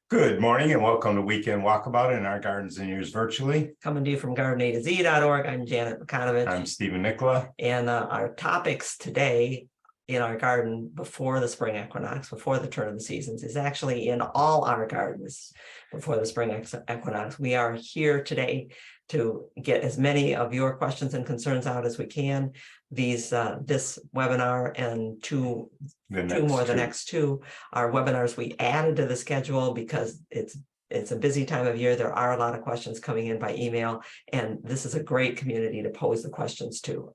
Good morning and welcome to Weekend Walkabout in our gardens and yours virtually. Coming to you from gardenataz.org. I'm Janet McConovich. I'm Stephen Nicola. And our topics today in our garden before the spring equinox, before the turn of the seasons, is actually in all our gardens before the spring equinox. We are here today to get as many of your questions and concerns out as we can. This webinar and two more, the next two, are webinars we added to the schedule because it's a busy time of year. There are a lot of questions coming in by email, and this is a great community to pose the questions to.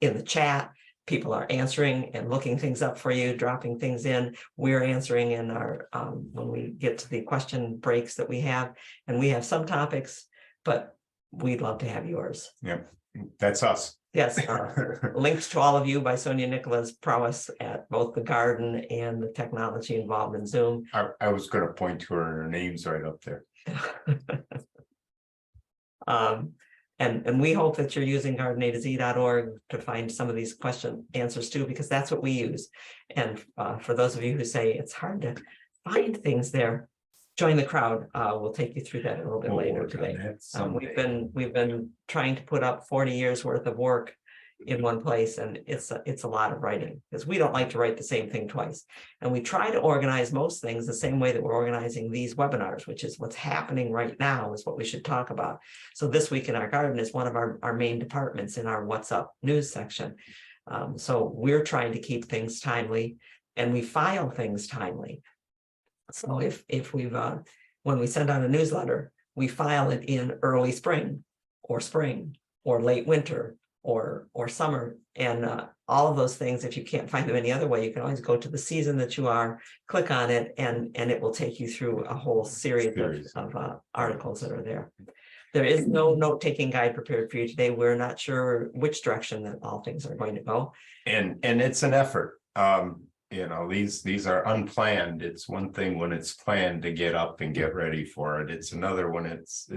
In the chat, people are answering and looking things up for you, dropping things in. We're answering in our when we get to the question breaks that we have, and we have some topics, but we'd love to have yours. Yep, that's us. Yes, links to all of you by Sonia Nicola's prowess at both the garden and the technology involved in Zoom. I was going to point to her name's right up there. And we hope that you're using gardenataz.org to find some of these question answers too, because that's what we use. And for those of you who say it's hard to find things there, join the crowd. We'll take you through that a little bit later today. We've been trying to put up 40 years worth of work in one place, and it's a lot of writing because we don't like to write the same thing twice. And we try to organize most things the same way that we're organizing these webinars, which is what's happening right now is what we should talk about. So this week in our garden is one of our main departments in our What's Up news section. So we're trying to keep things timely, and we file things timely. So if we've when we send out a newsletter, we file it in early spring or late winter or summer, and all of those things. If you can't find them any other way, you can always go to the season that you are, click on it, and it will take you through a whole series of articles that are there. There is no note-taking guide prepared for you today. We're not sure which direction that all things are going to go, and it's an effort. You know, these are unplanned. It's one thing when it's planned to get up and get ready for it. It's another when it's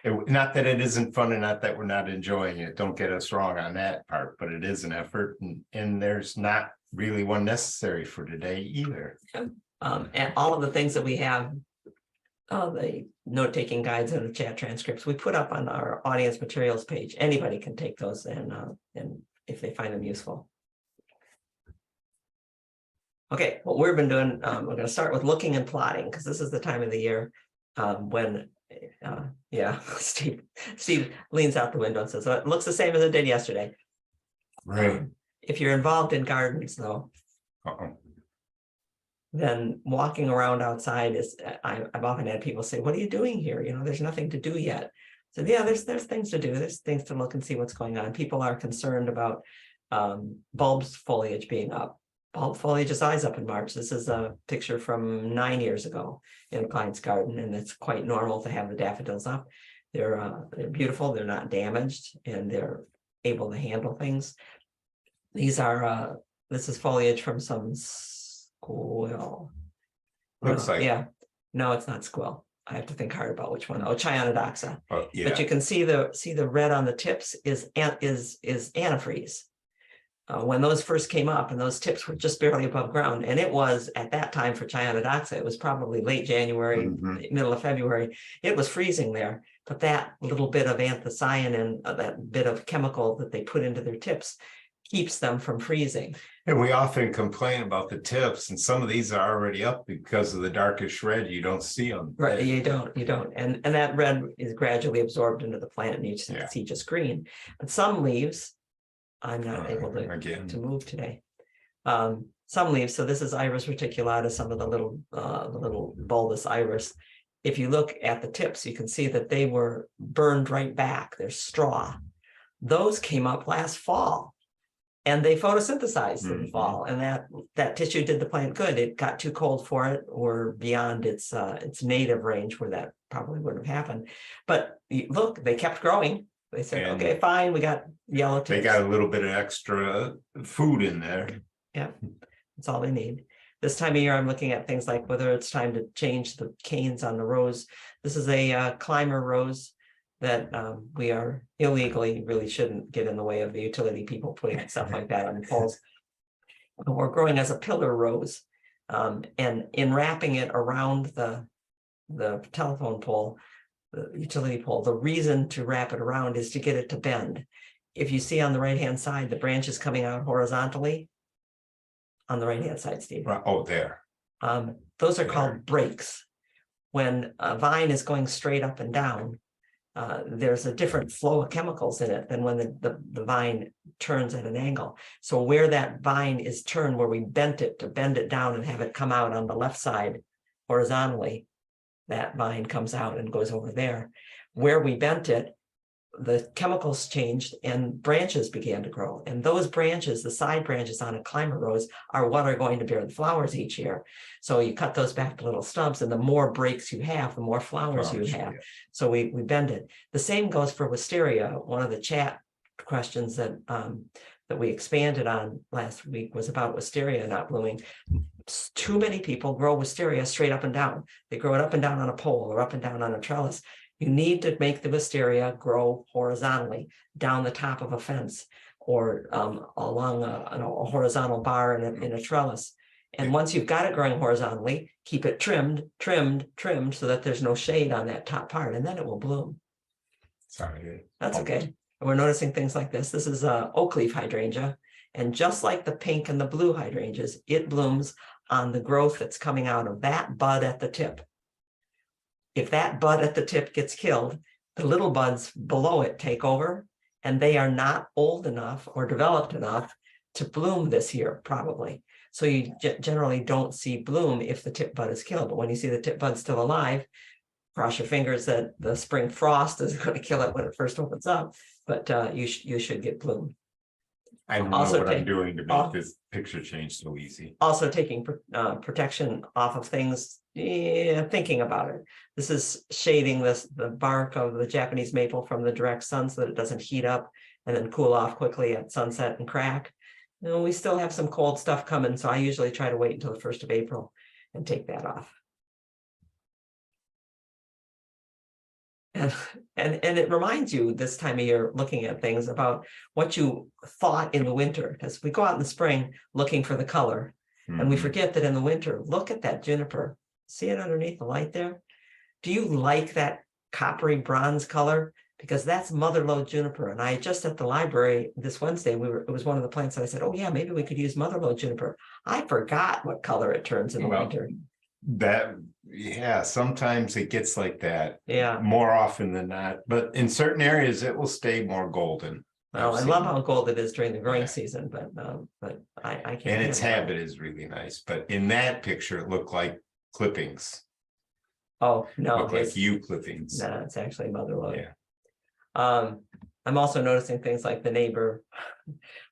not that it isn't fun and not that we're not enjoying it. Don't get us wrong on that part, but it is an effort, and there's not really one necessary for today either. And all of the things that we have, the note-taking guides and the chat transcripts, we put up on our audience materials page. Anybody can take those and if they find them useful. Okay, what we've been doing, we're going to start with looking and plotting, because this is the time of the year when, Steve leans out the window and says, so it looks the same as it did yesterday. Right. If you're involved in gardens, though, then walking around outside is, I've often had people say, what are you doing here? You know, there's nothing to do yet. So yeah, there's things to do. There's things to look and see what's going on. People are concerned about bulbs foliage being up. Bulb foliage is eyes up in March. This is a picture from 9 years ago in a client's garden, and it's quite normal to have the daffodils up. They're beautiful, they're not damaged, and they're able to handle things. These are this is foliage from some squill. Looks like, yeah, no, it's not squill. I have to think hard about which one. Oh, Chionodonta. Oh, yeah. But you can see the red on the tips is antifreeze. When those first came up and those tips were just barely above ground, and it was at that time for Chionodonta, it was probably late January, middle of February, it was freezing there. But that little bit of anthocyanin, that bit of chemical that they put into their tips, keeps them from freezing. And we often complain about the tips, and some of these are already up because of the darkish red. You don't see them. Right, you don't. And that red is gradually absorbed into the plant, and you see just green. But some leaves, I'm not able to move today. Some leaves, so this is Iris reticulatus, some of the little bulbous iris. If you look at the tips, you can see that they were burned right back. They're straw. Those came up last fall, and they photosynthesized in the fall, and that tissue did the plant good. It got too cold for it, or beyond its native range where that probably wouldn't have happened. But look, they kept growing. They said, okay, fine, we got yellow tips. They got a little bit of extra food in there. Yeah, that's all they need. This time of year, I'm looking at things like whether it's time to change the canes on the rose. This is a climber rose that we are illegally, really shouldn't get in the way of the utility people putting stuff like that on the poles. We're growing as a pillar rose. And in wrapping it around the the telephone pole, the utility pole, the reason to wrap it around is to get it to bend. If you see on the right-hand side, the branches coming out horizontally. On the right-hand side, Steve. Right, oh, there. Those are There. called breaks. When a vine is going straight up and down, there's a different flow of chemicals in it than when the vine turns at an angle. So where that vine is turned, where we bent it to bend it down and have it come out on the left side horizontally, that vine comes out and goes over there. Where we bent it, the chemicals changed and branches began to grow. And those branches, the side branches on a climber rose, are what are going to bear the flowers each year. So you cut those back to little stumps, and the more breaks you have, the more flowers you have. Yeah. So we bend it. The same goes for wisteria. One of the chat questions that that we expanded on last week was about wisteria not blooming. Too many people grow wisteria straight up and down. They grow it up and down on a pole or up and down on a trellis. You need to make the wisteria grow horizontally down the top of a fence or along a horizontal bar in a trellis. And once you've got it growing horizontally, keep it trimmed so that there's no shade on that top part, and then it will bloom. Sorry. That's okay. And we're noticing things like this. This is a oakleaf hydrangea. And just like the pink and the blue hydrangeas, it blooms on the growth that's coming out of that bud at the tip. If that bud at the tip gets killed, the little buds below it take over, and they are not old enough or developed enough to bloom this year, probably. So you generally don't see bloom if the tip bud is killed. But when you see the tip bud still alive, cross your fingers that the spring frost is going to kill it when it first opens up, but you should get bloom. I don't know Also what take- I'm doing to make this picture change so easy. Also taking protection off of things, thinking about it. This is shading the bark of the Japanese maple from the direct sun so that it doesn't heat up and then cool off quickly at sunset and crack. You know, we still have some cold stuff coming, so I usually try to wait until the 1st of April and take that off. And it reminds you this time of year looking at things about what you thought in the winter, because we go out in the spring looking for the color and we Mhm. forget that in the winter, look at that juniper. See it underneath the light there? Do you like that coppery bronze color? Because that's motherlode juniper. And I just at the library this Wednesday, it was one of the plants that I said, oh yeah, maybe we could use motherlode juniper. I forgot what color it turns in the Well, winter. Yeah, sometimes it gets like that. Yeah. More often than not, but in certain areas it will stay more golden. Well, I I've love seen. how gold it is during the growing Yeah. season, but I can't. And its handle it. habit is really nice, but in that picture, it looked like clippings, Oh, no, look like it's, you clippings. no, it's actually motherlode. Yeah. I'm also noticing things like the neighbor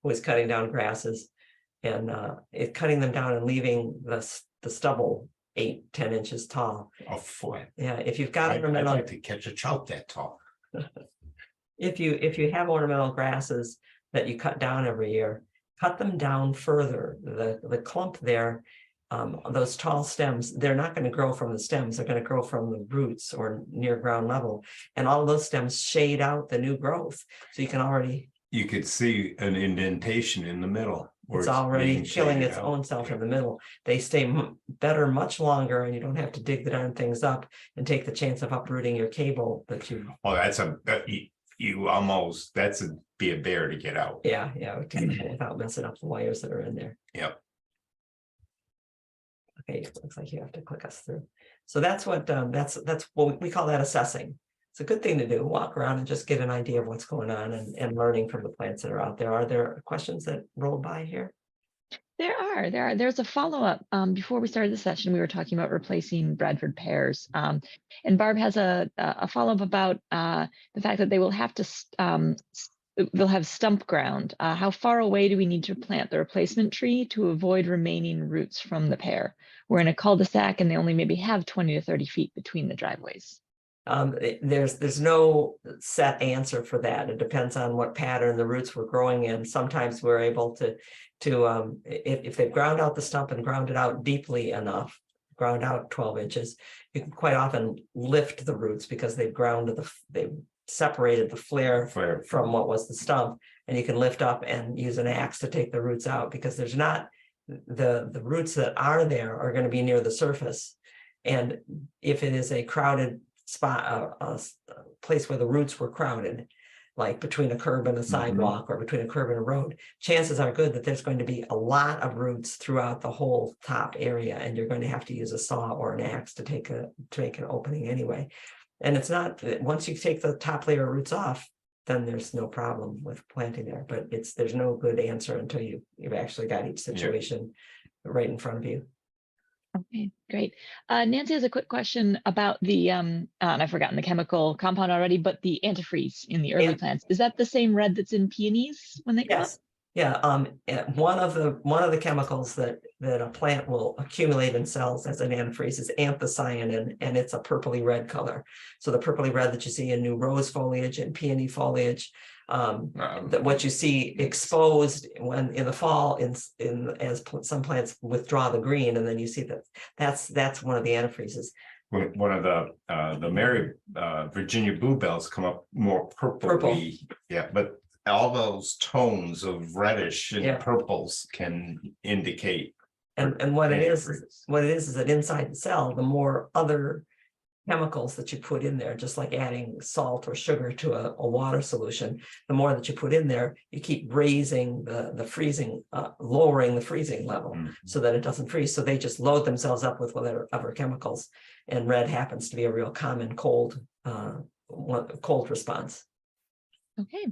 who is cutting down grasses and cutting them down and leaving the stubble 8-10 inches tall. A foot. Yeah, if you've got I'd ornamental, like to catch a trout that tall. if you have ornamental grasses that you cut down every year, cut them down further. The clump there, those tall stems, they're not going to grow from the stems, they're going to grow from the roots or near ground level. And all of those stems shade out the new growth. So you can already, You could see an indentation in the middle. where it's already being killing shaded its out. own self Yeah. in the middle. They stay better much longer, and you don't have to dig the darn things up and take the chance of uprooting your cable that you. Oh, you almost, be a bear to get out. Yeah, without messing up the wires that are in there. Yep. Okay, it looks like you have to click us through. So that's what we call that assessing. It's a good thing to do. Walk around and just get an idea of what's going on and learning from the plants that are out there. Are there questions that roll by here? There's a follow-up. Before we started the session, we were talking about replacing Bradford pears. And Barb has a follow-up about the fact that they will have to they'll have stump ground. How far away do we need to plant the replacement tree to avoid remaining roots from the pear? We're in a cul-de-sac and they only maybe have 20 to 30 feet between the driveways. There's no set answer for that. It depends on what pattern the roots were growing in. Sometimes we're able to if they've ground out the stump and ground it out deeply enough, ground out 12 inches, you can quite often lift the roots because they've separated the flare from what was the stump, and you can lift up and use an axe to take the roots out, because there's not the roots that are there are going to be near the surface. And if it is a crowded spot, a place where the roots were crowded, like between a curb and a sidewalk or between a curb and a road, chances are good that there's going to be a lot of roots throughout the whole top area, and you're going to have to use a saw or an axe to make an opening anyway. And it's not, once you take the top layer of roots off, then there's no problem with planting there. But there's no good answer until you've actually got each situation right in front of you. Okay, great. Nancy has a quick question about the, and I've forgotten the chemical compound already, but the antifreeze in the early plants. Is that the same red that's in peonies when they come up? Yes. Yeah, one of the chemicals that a plant will accumulate in cells as an antifreeze is anthocyanin, and it's a purpley red color. So the purpley red that you see in new rose foliage and peony foliage, that what you see exposed when in the fall as some plants withdraw the green, and then you see that's one of the antifreezes. One of the Mary Virginia bluebells come up more purpley. Yeah, but all those tones of reddish and purples can indicate. And what it is that inside the cell, the more other chemicals that you put in there, just like adding salt or sugar to a water solution, the more that you put in there, you keep raising the freezing, lowering the freezing level so that it doesn't freeze. So they just load themselves up with whatever other chemicals. And red happens to be a real common cold response. Okay.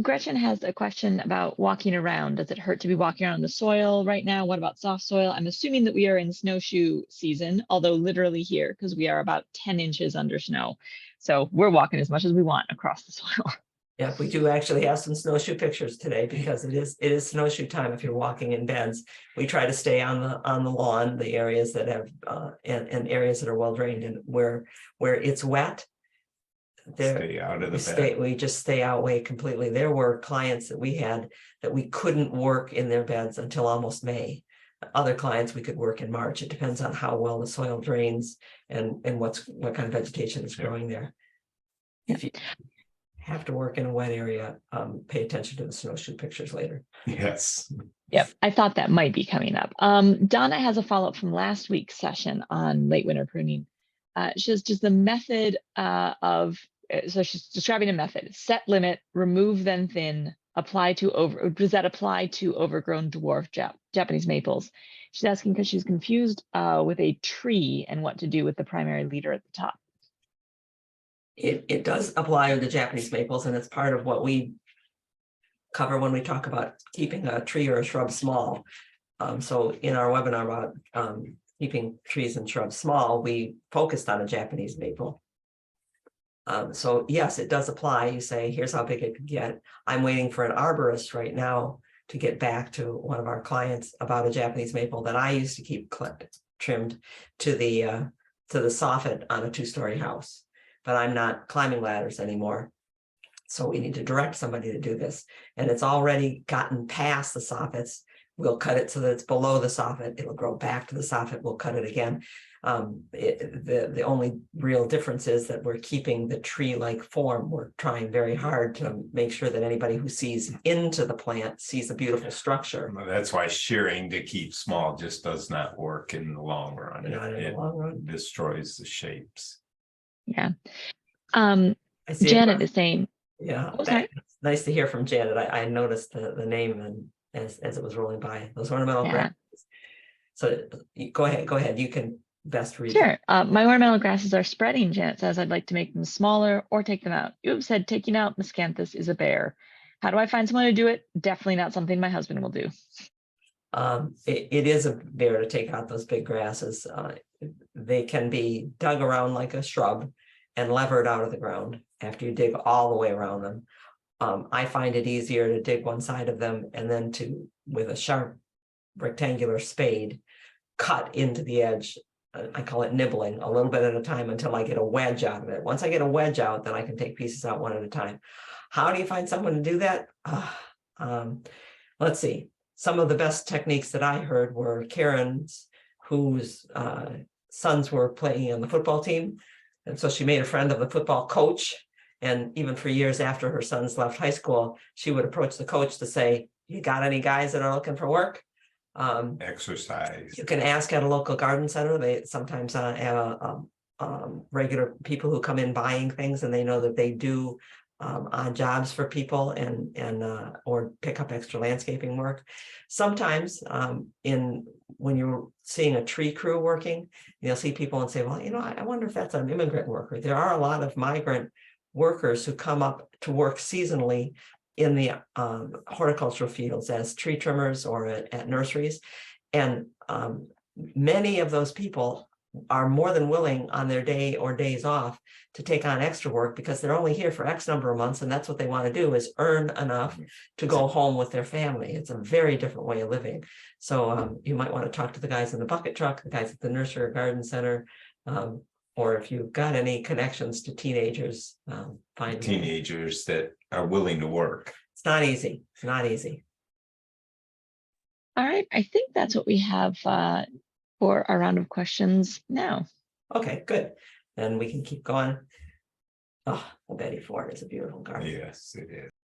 Gretchen has a question about walking around. Does it hurt to be walking around the soil right now? What about soft soil? I'm assuming that we are in snowshoe season, although literally here, because we are about 10 inches under snow. So we're walking as much as we want across the soil. Yeah, we do actually have some snowshoe pictures today because it is snowshoe time if you're walking in beds. We try to stay on the lawn, the areas that have and areas that are well drained, and where it's wet. Stay out of the bed. We just stay out way completely. There were clients that we had that we couldn't work in their beds until almost May. Other clients we could work in March. It depends on how well the soil drains and what kind of vegetation is growing there. If you have to work in a wet area, pay attention to the snowshoe pictures later. Yes. Yep, I thought that might be coming up. Donna has a follow-up from last week's session on late winter pruning. She says, does the method so she's describing a method: set limit, remove then thin, does that apply to overgrown dwarf Japanese maples? She's asking because she's confused with a tree and what to do with the primary leader at the top. It does apply to the Japanese maples, and it's part of what we cover when we talk about keeping a tree or a shrub small. So in our webinar about keeping trees and shrubs small, we focused on a Japanese maple. So yes, it does apply. You say, here's how big it could get. I'm waiting for an arborist right now to get back to one of our clients about a Japanese maple that I used to keep trimmed to the soffit on a 2-story house. But I'm not climbing ladders anymore. So we need to direct somebody to do this. And it's already gotten past the soffits. We'll cut it so that it's below the soffit. It'll grow back to the soffit. We'll cut it again. The only real difference is that we're keeping the tree-like form. We're trying very hard to make sure that anybody who sees into the plant sees a beautiful structure. Well, that's why shearing to keep small just does not work in the long run. Not in the long run. Destroys the shapes. Yeah. Janet is saying, yeah, oh, sorry. it's nice to hear from Janet. I noticed the name and as it was rolling by, those ornamental grasses. So go ahead. You can best read. Sure. My ornamental grasses are spreading. Janet says, I'd like to make them smaller or take them out. You have said taking out miscanthus is a bear. How do I find someone to do it? Definitely not something my husband will do. It is a bear to take out those big grasses. They can be dug around like a shrub and levered out of the ground after you dig all the way around them. I find it easier to dig one side of them and then with a sharp rectangular spade, cut into the edge. I call it nibbling a little bit at a time until I get a wedge out of it. Once I get a wedge out, then I can take pieces out one at a time. How do you find someone to do that? Let's see. Some of the best techniques that I heard were Karen's, whose sons were playing on the football team. And so she made a friend of the football coach. And even for years after her sons left high school, she would approach the coach to say, you got any guys that are looking for work? Exercise. You can ask at a local garden center. They sometimes have regular people who come in buying things, and they know that they do odd jobs for people and or pick up extra landscaping work. Sometimes when you're seeing a tree crew working, you'll see people and say, well, you know, I wonder if that's an immigrant worker. There are a lot of migrant workers who come up to work seasonally in the horticultural fields as tree trimmers or at nurseries. And many of those people are more than willing on their day or days off to take on extra work because they're only here for X number of months, and that's what they want to do, is earn enough to go home with their family. It's a very different way of living. So you might want to talk to the guys in the bucket truck, the guys at the nursery or garden center, or if you've got any connections to teenagers, find them. Teenagers that are willing to work. It's not easy. It's not easy. All right, I think that's what we have for our round of questions now. Okay, good. Then we can keep going. Oh, well, Betty Ford is a beautiful garden. Yes, it is.